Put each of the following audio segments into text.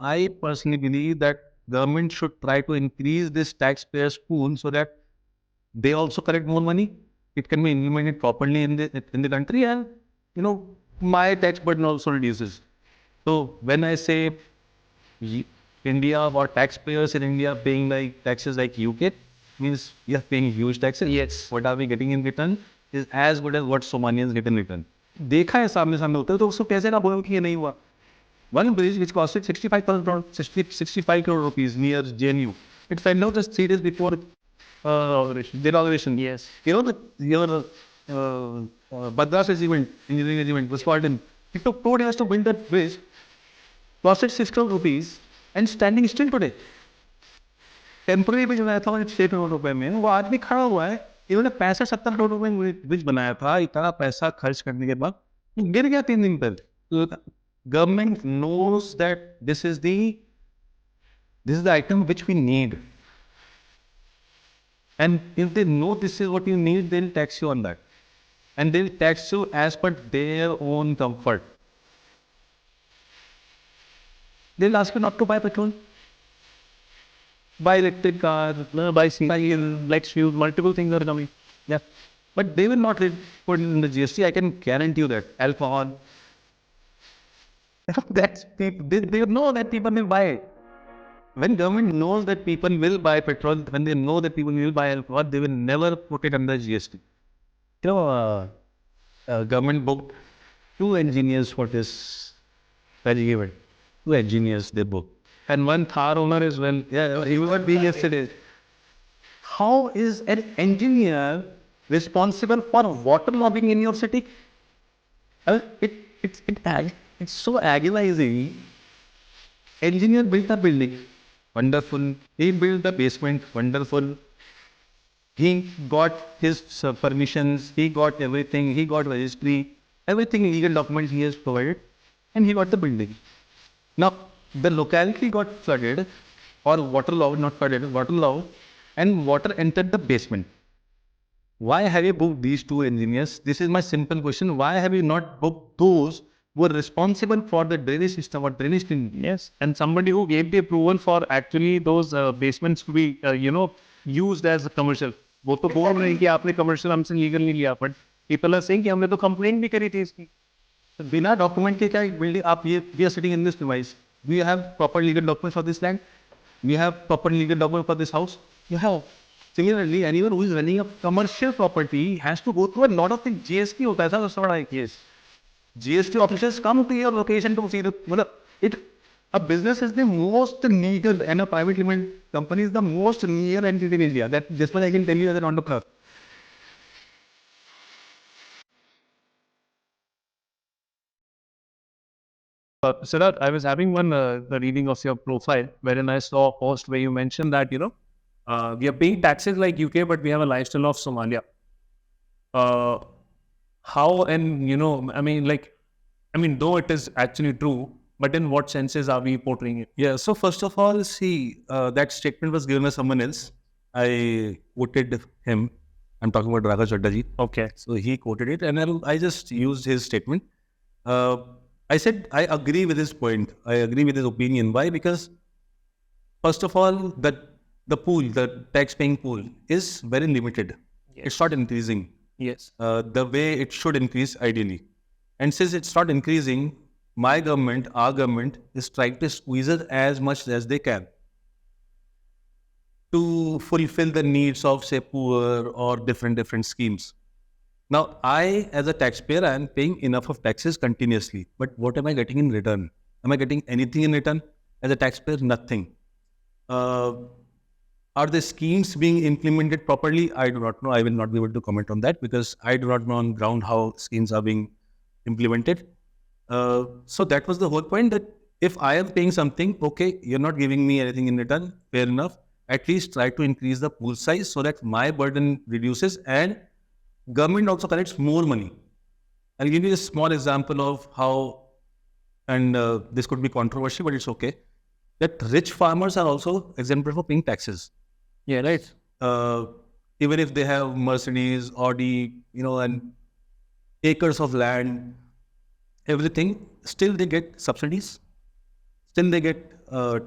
I personally believe that government should try to increase this taxpayers pool so that they also collect more money. It can be implemented properly in the country, and my tax burden also reduces. So when I say India or taxpayers in India paying like taxes like UK, means we are paying huge taxes. Yes. What are we getting in return is as good as what Somalians get in return. देखा है सामने सामने होता है तो उसको कैसे ना बोलो कि ये नहीं हुआ. One bridge which costed 65 crore rupees near JNU. It fell down just 3 days before the inauguration. Yes. The Badras regiment, engineering regiment was called in. It took 2 days to build that bridge. Costed 6 crore rupees and standing still today. Temporary bridge बनाया था 6 करोड़ रुपए में, वो आदमी खड़ा हुआ है. इन्होंने 65-70 करोड़ रुपए में ब्रिज बनाया था. इतना पैसा खर्च करने के बाद गिर गया 3 दिन पर. Government knows that this is the item which we need, and if they know this is what you need, they'll tax you on that, and they'll tax you as per their own comfort. They'll ask you not to buy petrol, buy electric car, buy cycle, like fuel, multiple things are coming. Yeah, but they will not put in the GST. I can guarantee you that. Alcohol. That's people. They know that people will buy it. When government knows that people will buy petrol, when they know that people will buy alcohol, they will never put it under GST. Government booked 2 engineers for this event. 2 engineers they booked. And one Thar owner as well. Yeah, he was being yesterday. How is an engineer responsible for water logging in your city? It's so agonizing. Engineer built a building, wonderful. He built the basement, wonderful. He got his permissions, he got everything, he got registry, everything legal documents he has provided, and he got the building. Now, the locality got flooded, or not flooded, waterlogged, and water entered the basement. Why have you booked these 2 engineers? This is my simple question. Why have you not booked those who are responsible for the drainage system or drainage thing? Yes, and somebody who gave the approval for actually those basements to be, used as a commercial. वो तो बोल रहे हैं कि आपने commercial हमसे legal नहीं लिया, but people are saying कि हमने तो complaint भी करी थी इसकी. बिना document के क्या building आप ये we are sitting in this device. We have proper legal documents for this land. We have proper legal document for this house. You have. Similarly, anyone who is running a commercial property has to go through a lot of things. GST होता है sir, सबसे बड़ा case. GST officers come to your location to see a business is the most legal, and a private limited company is the most legal entity in India. That just much I can tell you as an entrepreneur. Siddharth, I was having one the reading of your profile wherein I saw a post where you mentioned that we are paying taxes like UK, but we have a lifestyle of Somalia. How and though it is actually true, but in what senses are we portraying it? Yeah. So first of all, see, that statement was given by someone else. I quoted him. I'm talking about Raghav Chaddaji. Okay. So he quoted it, and I just used his statement. I said I agree with his point. I agree with his opinion. Why? Because first of all, the pool, the tax-paying pool, is very limited. Yes. It's not increasing. Yes. The way it should increase ideally. And since it's not increasing, my government, our government, is trying to squeeze it as much as they can to fulfill the needs of, say, poor or different schemes. Now, I, as a taxpayer, I am paying enough of taxes continuously. But what am I getting in return? Am I getting anything in return? As a taxpayer, nothing. Are the schemes being implemented properly? I do not know. I will not be able to comment on that because I do not know on ground how schemes are being implemented. So that was the whole point, that if I am paying something, okay, you're not giving me anything in return, fair enough. At least try to increase the pool size so that my burden reduces and government also collects more money. I'll give you a small example of how, and this could be controversial, but it's okay, that rich farmers are also exempted for paying taxes. Yeah, right. Even if they have Mercedes, Audi, and acres of land, everything, still they get subsidies, still they get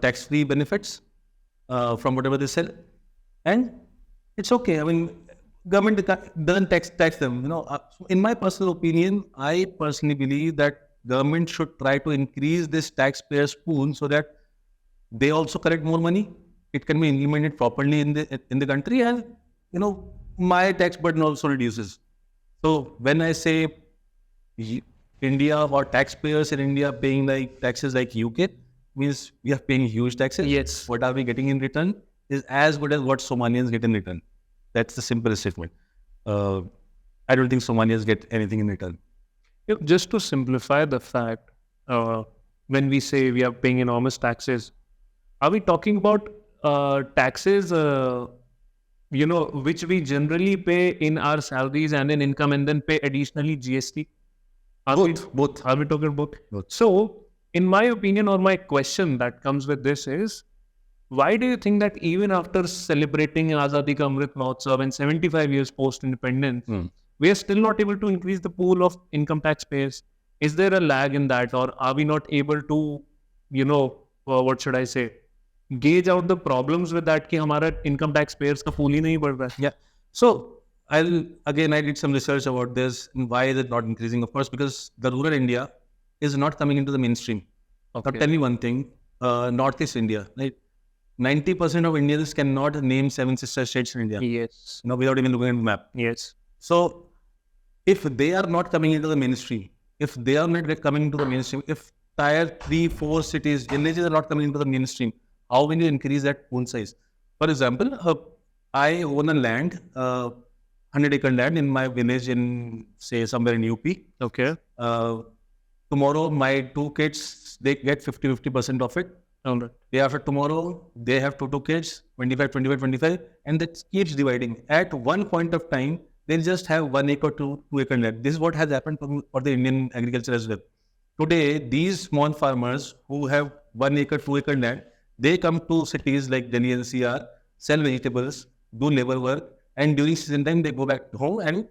tax-free benefits from whatever they sell, and it's okay. I mean, government doesn't tax them. In my personal opinion, I personally believe that government should try to increase this taxpayers pool so that they also collect more money. It can be implemented properly in the country, and my tax burden also reduces. So when I say India or taxpayers in India paying like taxes like UK, means we are paying huge taxes. Yes. What are we getting in return is as good as what Somalians get in return. That's the simplest statement. I don't think Somalians get anything in return. Just to simplify the fact, when we say we are paying enormous taxes, are we talking about taxes, which we generally pay in our salaries and in income, and then pay additionally GST? Both. Are we talking both? Both. So, in my opinion, or my question that comes with this is, why do you think that even after celebrating Azadi Ka Amrit Mahotsav and 75 years post-independence, we are still not able to increase the pool of income taxpayers? Is there a lag in that, or are we not able to, what should I say, gauge out the problems with that कि हमारा income taxpayers का pool ही नहीं बढ़ रहा है? Yeah. So I did some research about this and why is it not increasing? Of course, because the rural India is not coming into the mainstream. Okay. Now tell me one thing, Northeast India, right? 90% of Indians cannot name 7 sister states in India. Yes. Without even looking at the map. Yes. So if they are not coming into the mainstream, if tier 3, 4 cities, villages are not coming into the mainstream, how will you increase that pool size? For example, I own a land, 100-acre land in my village in, say, somewhere in UP. Okay. Tomorrow, my 2 kids, they get 50% of it. All right. Day after tomorrow, they have two kids, 25, and that keeps dividing. At one point of time, they'll just have 1 acre to 2 acre land. This is what has happened for the Indian agriculture as well. Today, these small farmers who have 1 acre, 2 acre land, they come to cities like Delhi NCR, sell vegetables, do labor work, and during season time, they go back home and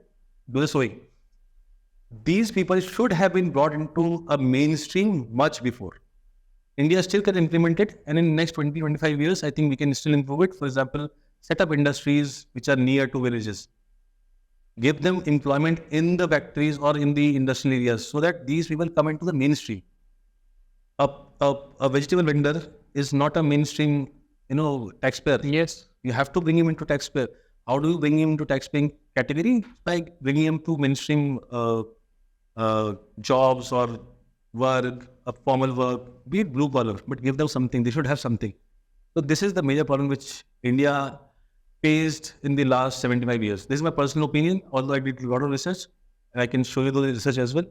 do the sowing. These people should have been brought into a mainstream much before. India still can implement it, and in the next 20-25 years, I think we can still improve it. For example, set up industries which are near to villages. Give them employment in the factories or in the industrial areas so that these people come into the mainstream. A vegetable vendor is not a mainstream, taxpayer. Yes. You have to bring him into taxpayer. How do you bring him into taxpaying category? By bringing him to mainstream jobs or work, a formal work, be it blue collar, but give them something. They should have something. So this is the major problem which India faced in the last 75 years. This is my personal opinion, although I did a lot of research, and I can show you the research as well.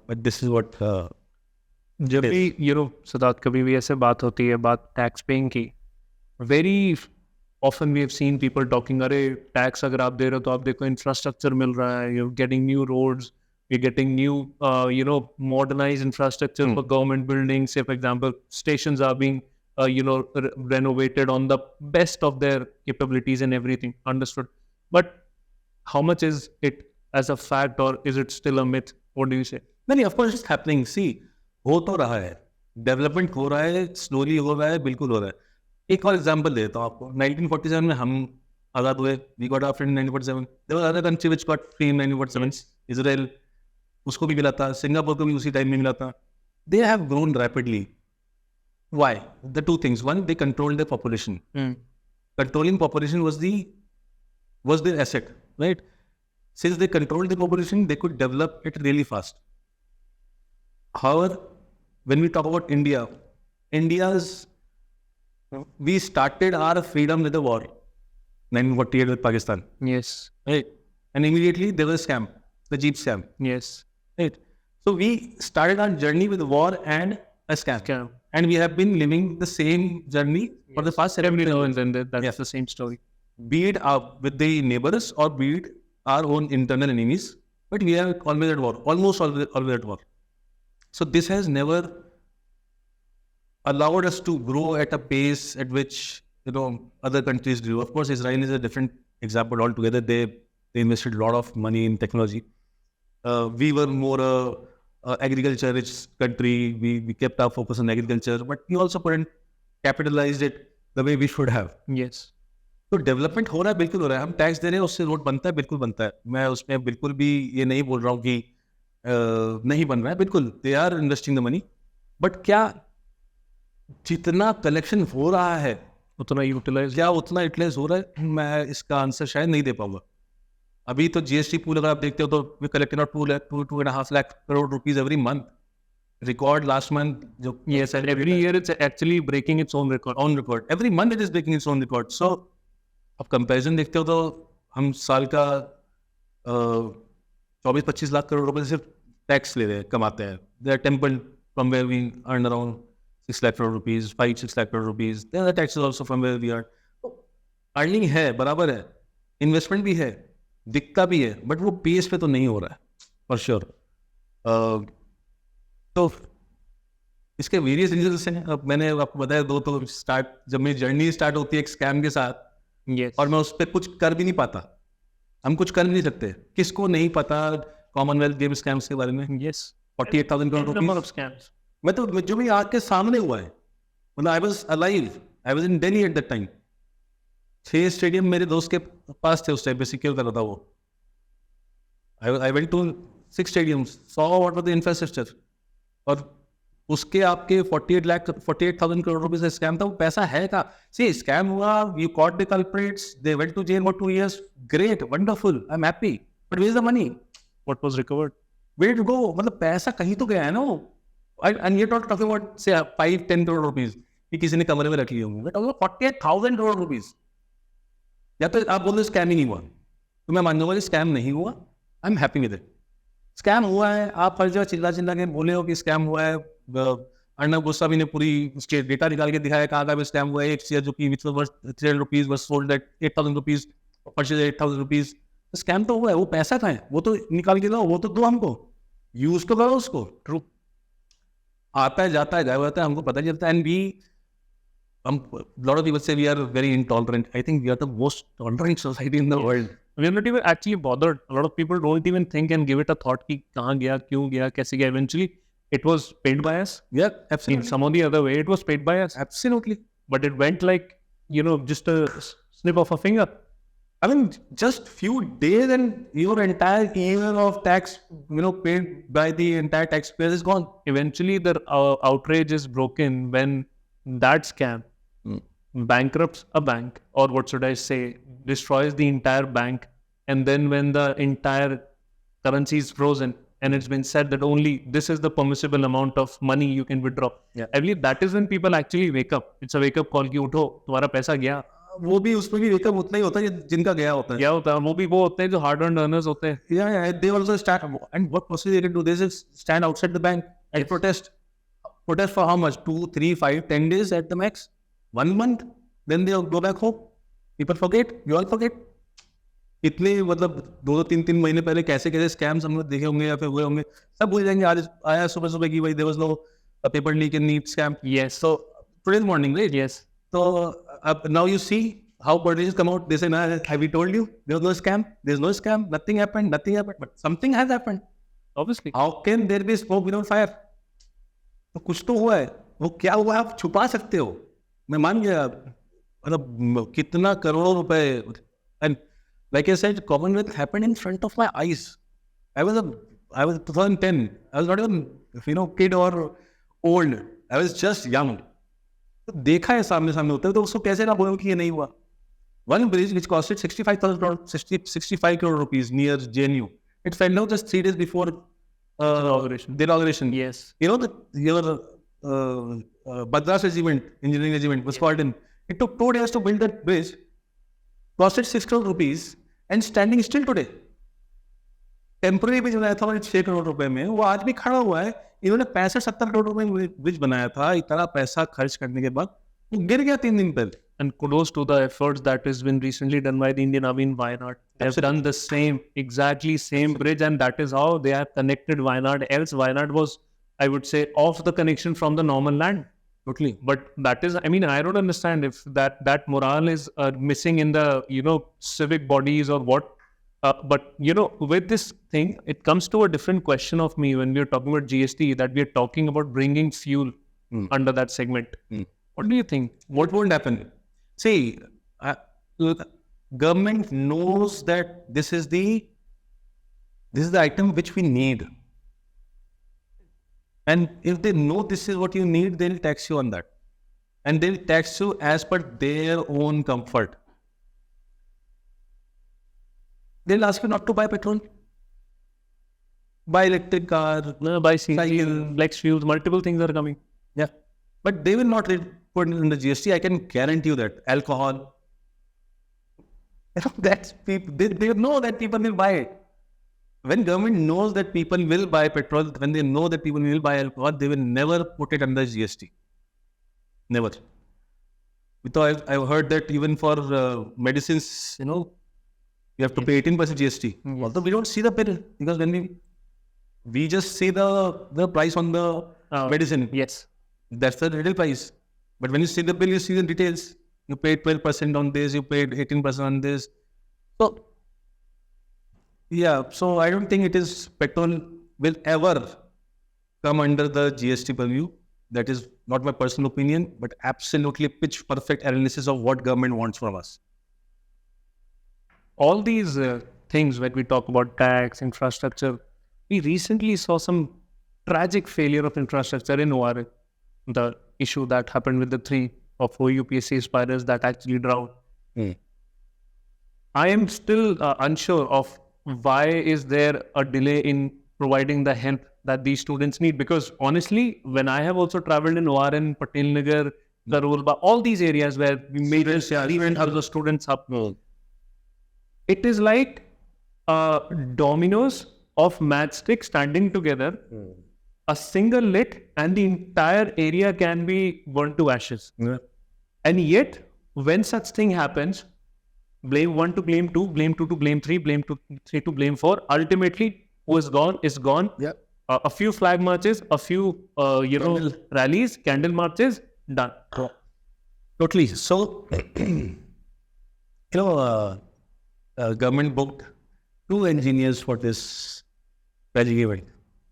But this is what... जब भी सिद्धार्थ कभी भी ऐसे बात होती है बात tax paying की, very often we have seen people talking, अरे टैक्स अगर आप दे रहे हो तो आप देखो इंफ्रास्ट्रक्चर मिल रहा है, you getting new roads, you're getting new, modernized infrastructure for government buildings. Say, for example, stations are being, renovated on the best of their capabilities and everything. Understood. But how much is it as a fact, or is it still a myth? What do you say? No, of course it's happening. See, हो तो रहा है, development हो रहा है, slowly हो रहा है, बिल्कुल हो रहा है. एक और एग्जांपल देता हूँ आपको. 1947 में हम आजाद हुए. We got our freedom in 1947. There was another country which got free in 1947. Israel. उसको भी मिला था, सिंगापुर को भी उसी टाइम में मिला था. They have grown rapidly. Why? The two things. One, they controlled their population. Controlling population was their asset, right? Since they controlled the population, they could develop it really fast. However, when we talk about India, we started our freedom with a war, 1948 with Pakistan. Yes. Right? And immediately there was a scam, the Jeep scam. Yes. Right. So we started our journey with war and a scam. And we have been living the same journey for the past 70 years. And that's the same story. Be it with the neighbors or be it our own internal enemies, but we are always at war, almost always at war. So this has never allowed us to grow at a pace at which other countries do. Of course, Israel is a different example altogether. They invested a lot of money in technology. We were more agriculture-rich country. We kept our focus on agriculture, but we also couldn't capitalize it the way we should have. Yes. तो development हो रहा है, बिल्कुल हो रहा है. हम tax दे रहे हैं, उससे रोड बनता है, बिल्कुल बनता है. मैं उसमें बिल्कुल भी ये नहीं बोल रहा हूँ कि नहीं बन रहा है. बिल्कुल they are investing the money, but क्या जितना कलेक्शन हो रहा है उतना यूटिलाइज, क्या उतना यूटिलाइज हो रहा है? मैं इसका आंसर शायद नहीं दे पाऊंगा. अभी तो जीएसटी पूल अगर आप देखते हो तो we collected out 2.5 lakh crore rupees every month. Record last month जो yes, and every year it's actually breaking its own record. On record, every month it is breaking its own record. So अब comparison देखते हो तो हम साल का 24-25 लाख करोड़ रुपए सिर्फ टैक्स ले रहे हैं, कमाते हैं. They are temple from where we earn around 6 lakh crore rupees, 5-6 lakh crore rupees. There are taxes also from where we are. Earning है, बराबर है, इन्वेस्टमेंट भी है, दिखता भी है, बट वो पेस पे तो नहीं हो रहा है फॉर श्योर. तो इसके वेरियस रीजंस हैं. अब मैंने आपको बताया दो. तो स्टार्ट जब मेरी जर्नी स्टार्ट होती है एक स्कैम के साथ, Yes. और मैं उस पर कुछ कर भी नहीं पाता. हम कुछ कर भी नहीं सकते. किसको नहीं पता कॉमनवेल्थ गेम स्कैम्स के बारे में? Yes. 48,000 crore Number rupees. of scams. मैं तो जो भी आग के सामने हुआ है, मतलब I was alive, I was in Delhi at that time. 6 stadium मेरे दोस्त के पास थे उस टाइम पे, सिक्योर कर रहा था वो. I went to 6 stadiums, saw what was the infrastructure. और उसके आपके 48,000 करोड़ रुपए से स्कैम था. वो पैसा है का? सी स्कैम हुआ, you caught the culprits, they went to jail for 2 years. Great, wonderful, I am happy, but where is the money? What was recovered? Where to go? मतलब पैसा कहीं तो गया है ना वो. And you not talking about say 5-10 crore rupees कि किसी ने कमरे में रख लिए होंगे. 48,000 करोड़ रुपीज. या तो आप बोल दो स्कैम ही नहीं हुआ, तो मैं मान लूंगा कि स्कैम नहीं हुआ. आई am happy with it. Scam हुआ है, आप हर जगह चिल्ला चिल्ला के बोले हो कि स्कैम हुआ है. अर्णब गोस्वामी ने पूरी उसके डेटा निकाल के दिखाया कहाँ का भी स्कैम हुआ है. एक शेयर जो कि which was worth 300 rupees was sold at 8,000 rupees, purchase 8,000 rupees. Scam तो हुआ है. वो पैसा कहाँ है? वो तो निकाल के लाओ, वो तो दो हमको, यूज तो करो उसको. True. आता है, जाता है, गायब होता है, हमको पता नहीं चलता. And we lot of people say we are very intolerant. I think we are the most tolerant society in the world. We are not even actually bothered. A lot of people don't even think and give it a thought कि कहाँ गया, क्यों गया, कैसे गया. Eventually, it was paid by us. Yeah, In absolutely. some or the other way, it was paid by us. Absolutely. But it went like, just a snip of a finger. I mean, just few days and your entire year of tax, paid by the entire taxpayer is gone. Eventually, the outrage is broken when that scam bankrupts a bank, or what should I say, destroys the entire bank. And then when the entire currency is frozen and it's been said that only this is the permissible amount of money you can withdraw. Yeah. I believe that is when people actually wake up. It's a wake up call कि उठो, तुम्हारा पैसा गया. वो भी उसमें भी wake up उतना ही होता है जिनका गया होता है. क्या होता है? वो भी वो होते हैं जो हार्ड अर्न अर्नर्स होते हैं. Yeah, they also start. And what possibly they can do? They just stand outside the bank and protest. Protest for how much? 2, 3, 5, 10 days at the max. 1 month. Then they'll go back home. People forget. You all forget. इतने मतलब 2-3 महीने पहले कैसे कैसे scams हम लोग देखे होंगे या फिर हुए होंगे, सब भूल जाएंगे. आज आया सुबह सुबह की भाई there was no paper leak in neat scam. Yes. So today's morning, right? Yes. So now you see how politicians come out. They say, "Nah, have we told you? There was no scam. There's no scam. Nothing happened. Nothing happened. But something has happened. Obviously. How can there be smoke without fire?" तो कुछ तो हुआ है. वो क्या हुआ आप छुपा सकते हो. मैं मान गया. मतलब कितना करोड़ों रुपए. And like I said, Commonwealth happened in front of my eyes. I was 2010. I was not even kid or old. I was just young. तो देखा है सामने सामने होता है, तो उसको कैसे ना बोलो कि ये नहीं हुआ. One bridge which costed 65 crore rupees near JNU. It fell down just 3 days before Inauguration. the inauguration. Yes. Your Madras regiment, engineering regiment was called in. It took 2 days to build that bridge. Costed 6 crore rupees and standing still today. Temporary bridge बनाया था 6 करोड़ रुपए में, वो आज भी खड़ा हुआ है. इन्होंने 65-70 करोड़ रुपए में ब्रिज बनाया था. इतना पैसा खर्च करने के बाद वो गिर गया 3 दिन पहले. And kudos to the efforts that has been recently done by the Indian Army in Wayanad. They have done the same, exactly same bridge, and that is how they have connected Wayanad. Else Wayanad was, I would say, off the connection from the normal land. Totally. But that is, I mean, I don't understand if that morale is missing in the, civic bodies or what. But with this thing, it comes to a different question of me when we are talking about GST, that we are talking about bringing fuel under that segment. What do you think? What won't happen? See, look, government knows that this is the item which we need. And if they know this is what you need, they'll tax you on that. And they'll tax you as per their own comfort. They'll ask you not to buy petrol. Buy electric car, By CNG, flex fuels, multiple things are coming. yeah. But they will not put it in the GST. I can guarantee you that. Alcohol. That's people. They know that people will buy it. When government knows that people will buy petrol, when they know that people will buy alcohol, they will never put it under GST. Never. Because I've heard that even for medicines, you have to pay 18% GST. Although we don't see the bill, because when we just see the price on the medicine. Yes. That's the retail price. But when you see the bill, you see the details. You paid 12% on this, you paid 18% on this. So, yeah, so I don't think petrol will ever come under the GST purview. That is not my personal opinion, but absolutely pitch perfect analysis of what government wants from us. All these things when we talk about tax, infrastructure, we recently saw some tragic failure of infrastructure in ORA. The issue that happened with the 3 or 4 UPSC aspirants that actually drowned. I am still unsure of why is there a delay in providing the help that these students need. Because honestly, when I have also traveled in ORN, Patel Nagar, Crore, all these areas where we made even have the students up, it is like dominoes of matchstick standing together. A single lit and the entire area can be burnt to ashes. And yet, when such thing happens, blame 1 to blame 2, blame 2 to blame 3, blame 3 to blame 4. Ultimately, who is gone is gone. Yeah. A few flag marches, a few rallies, candle marches, done. Totally. So, government booked 2 engineers for this tragic event.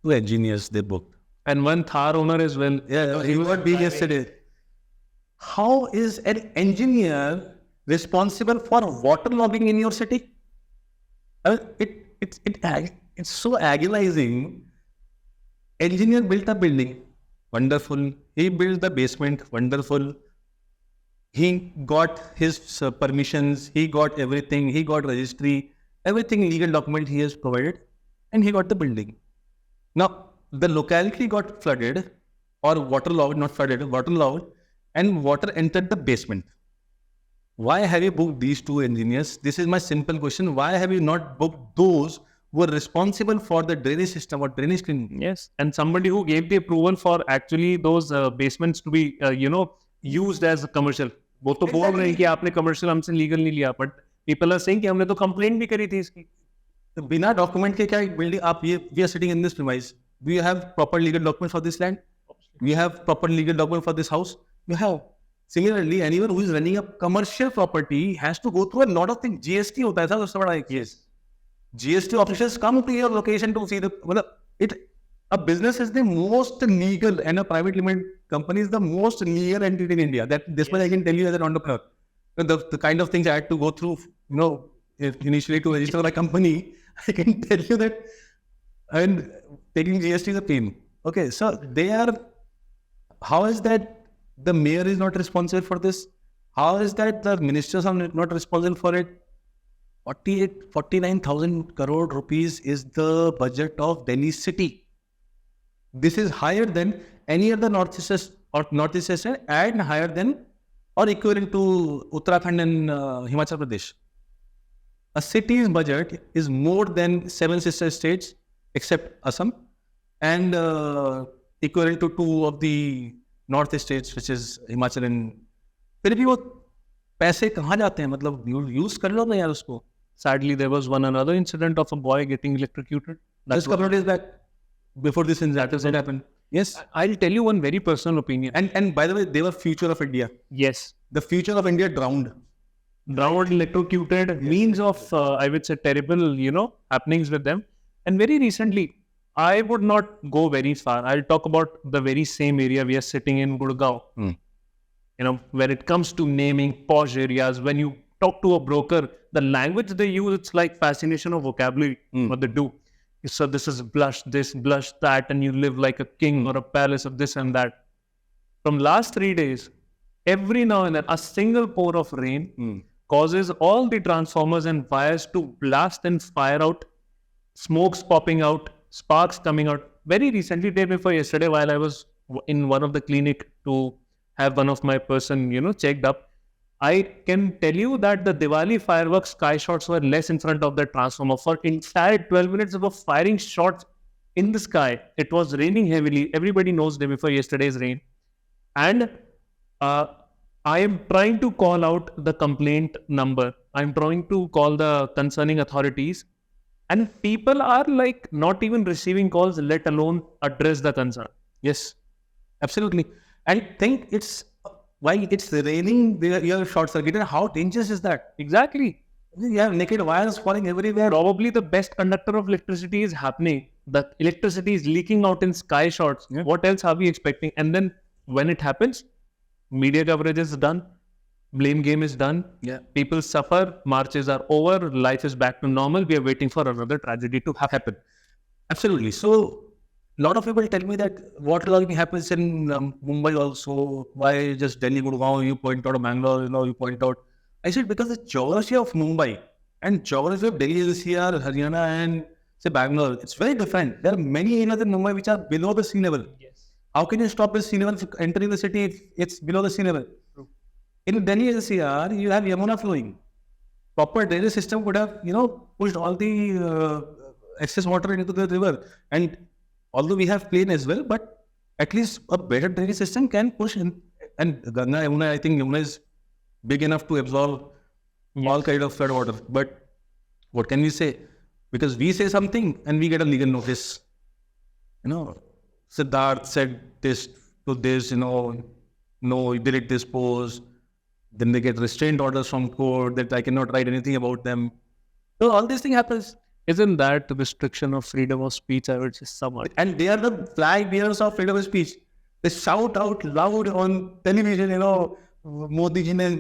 2 engineers they booked. And 1 Thar owner as well. Yeah, he was being yesterday. How is an engineer responsible for water logging in your city? It's so agonizing. Engineer built a building, wonderful. He built the basement, wonderful. He got his permissions, he got everything, he got registry, everything legal document he has provided, and he got the building. Now, the locality got flooded, or waterlogged, not flooded, waterlogged, and water entered the basement. Why have you booked these 2 engineers? This is my simple question. Why have you not booked those who are responsible for the drainage system or drainage cleaning? Yes. And somebody who gave the approval for actually those basements to be, used as a commercial. वो तो बोल रहे हैं कि आपने commercial हमसे legal नहीं लिया, but people are saying कि हमने तो complaint भी करी थी इसकी. बिना document के क्या building आप we are sitting in this premise. Do you have proper legal document for this land? Do you have proper legal document for this house? You have. Similarly, anyone who is running a commercial property has to go through a lot of things. GST होता है sir सबसे बड़ा एक case. GST officials come to your location to see a business is the most legal, and a private limited company is the most legal entity in India. This much I can tell you as an entrepreneur. The kind of things I had to go through, initially to register my company, I can tell you that, and taking GST is a pain. Okay, so how is that the mayor is not responsible for this? How is that the ministers are not responsible for it? 49,000 crore rupees is the budget of Delhi city. This is higher than any other Northeast and higher than or equivalent to Uttarakhand and Himachal Pradesh. A city's budget is more than 7 sister states except Assam, and equivalent to 2 of the Northeast states, which is Himachal and. फिर भी वो पैसे कहाँ जाते हैं? मतलब use कर लो ना यार उसको. Sadly, there was another incident of a boy getting electrocuted. Just a couple of days back, before this incident happened. Yes. I'll tell you one very personal opinion. And by the way, they were future of India. Yes. The future of India drowned. drowned, electrocuted, means of I would say terrible, happenings with them. And very recently, I would not go very far. I'll talk about the very same area we are sitting in, Gurgaon. When it comes to naming posh areas, when you talk to a broker, the language they use, it's like fascination of vocabulary, what they do. So this is blush, this, blush, that, and you live like a king or a palace of this and that. From last 3 days, every now and then, a single pour of rain causes all the transformers and wires to blast and fire out, smokes popping out, sparks coming out. Very recently, day before yesterday, while I was in one of the clinic to have one of my person, checked up, I can tell you that the Diwali fireworks sky shots were less in front of the transformer. For entire 12 minutes of firing shots in the sky. It was raining heavily. Everybody knows day before yesterday's rain. And I am trying to call out the complaint number. I'm trying to call the concerning authorities. And people are like not even receiving calls, let alone address the concern. Yes, absolutely. And think it's why it's raining, you're short circuited. How dangerous is that? Exactly. You have naked wires falling everywhere. Probably the best conductor of electricity is happening. The electricity is leaking out in sky shots. Yeah. What else are we expecting? And then when it happens, media coverage is done. Blame game is done. Yeah. People suffer. Marches are over. Life is back to normal. We are waiting for another tragedy to happen. Absolutely. So, a lot of people tell me that waterlogging happens in Mumbai also. Why just Delhi, Gurgaon? You point out Bangalore, you point out. I said because the geography of Mumbai and geography of Delhi, NCR, Haryana, and say Bangalore, it's very different. There are many areas in Mumbai which are below the sea level. Yes. How can you stop the sea level entering the city if it's below the sea level? True. In Delhi, NCR, you have Yamuna flowing. Proper drainage system would have, pushed all the excess water into the river. And although we have plain as well, but at least a better drainage system can push in. And Ganga, Yamuna, I think Yamuna is big enough to absorb all kind of flood water. But what can we say? Because we say something and we get a legal notice. Siddharth said this to this, no, delete this post. Then they get restraint orders from court that I cannot write anything about them. So all this thing happens. Isn't that the restriction of freedom of speech? I would say somewhat. And they are the flag bearers of freedom of speech. They shout out loud on television, Modi ji ने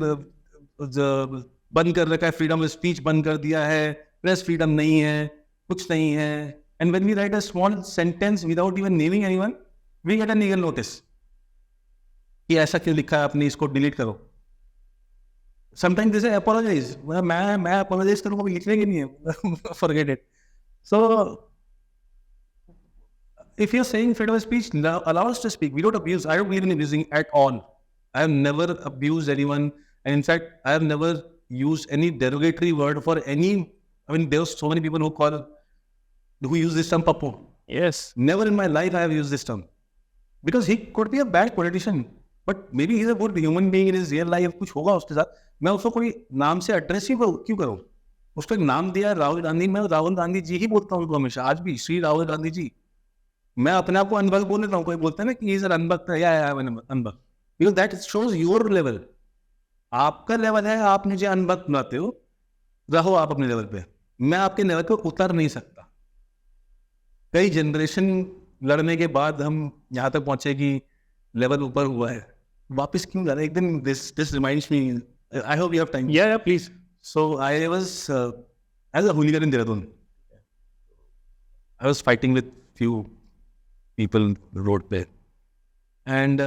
बंद कर रखा है, freedom of speech बंद कर दिया है, press freedom नहीं है, कुछ नहीं है. And when we write a small sentence without even naming anyone, we get a legal notice. कि ऐसा क्यों लिखा है आपने, इसको delete करो. Sometimes they say apologize. मैं apologize करूँगा, लिखने के नहीं है. Forget it. So if you're saying freedom of speech, allow us to speak. We don't abuse. I don't believe in abusing at all. I have never abused anyone. And in fact, I have never used any derogatory word for any. I mean, there are so many people who use this term, Papu. Yes. Never in my life I have used this term. Because he could be a bad politician. But maybe he's a good human being in his real life. कुछ होगा उसके साथ. मैं उसको कोई नाम से address ही क्यों करूँ? उसको एक नाम दिया राहुल गांधी. मैं राहुल गांधी जी ही बोलता हूँ उनको हमेशा. आज भी श्री राहुल गांधी जी. मैं अपने आप को अनभक्त बोल लेता हूँ. कोई बोलता है ना कि इज अनभक्त है या अनभक्त. Because that shows your level. आपका लेवल है, आप मुझे अनभक्त बनाते हो, रहो आप अपने लेवल पे. मैं आपके लेवल पे उतर नहीं सकता. कई जनरेशन लड़ने के बाद हम यहाँ तक पहुंचे कि लेवल ऊपर हुआ है. वापस क्यों जा रहे एक दिन. This reminds me. I hope you have time. या please. So I was as a hooligan in Dehradun. I was fighting with few people on the road there. And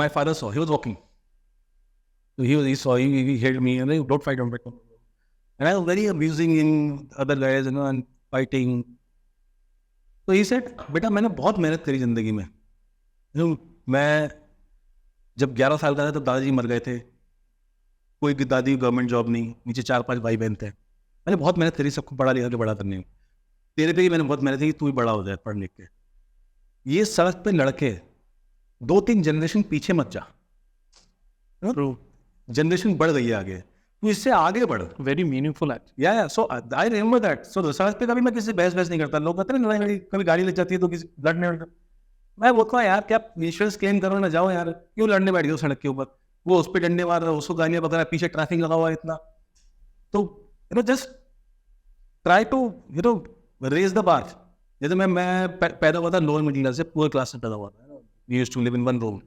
my father saw, he was walking. So he saw, he hailed me, and don't fight, don't fight. And I was very amusing in other guys, and fighting. So he said, बेटा मैंने बहुत मेहनत करी जिंदगी में. मैं जब 11 साल का था तब दादाजी मर गए थे. कोई दादी गवर्नमेंट जॉब नहीं, नीचे 4-5 भाई बहन थे. मैंने बहुत मेहनत करी सबको पढ़ा लिखा के बड़ा करने में. तेरे पे ही मैंने बहुत मेहनत की, तू भी बड़ा हो जाए पढ़ लिख के. ये सड़क पे लड़के 2-3 जनरेशन पीछे मत जा. जनरेशन बढ़ गई है आगे, तू इससे आगे बढ़. Very meaningful act. या सो आई रिमेंबर दैट. सो सड़क पे कभी मैं किसी बहस नहीं करता. लोग कहते हैं ना कभी गाड़ी लग जाती है तो किसी लड़ने. मैं बोलता हूँ यार क्या इंश्योरेंस क्लेम करो ना जाओ यार, क्यों लड़ने बैठ गए सड़क के ऊपर. वो उस पर डंडे मार रहा है, उसको गालियाँ पकड़ा, पीछे ट्रैफिक लगा हुआ है इतना. तो just try to raise the bar. जैसे मैं पैदा हुआ था लोअर मिडिल क्लास से, पुअर क्लास से पैदा हुआ था. We used to live in one room.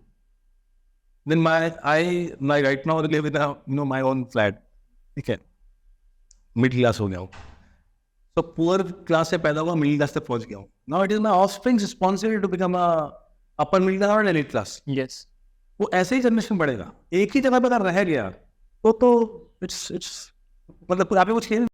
Then I right now live in a my own flat. ठीक है, मिडिल क्लास हो गया हूँ. तो पुअर क्लास से पैदा हुआ, मिडिल क्लास तक पहुंच गया हूँ. Now it is my offspring's responsibility to become a upper middle class और एलिट क्लास. यस, वो ऐसे ही जनरेशन बढ़ेगा. एक ही जगह पे अगर रह गया तो इट्स मतलब आपको कुछ खेल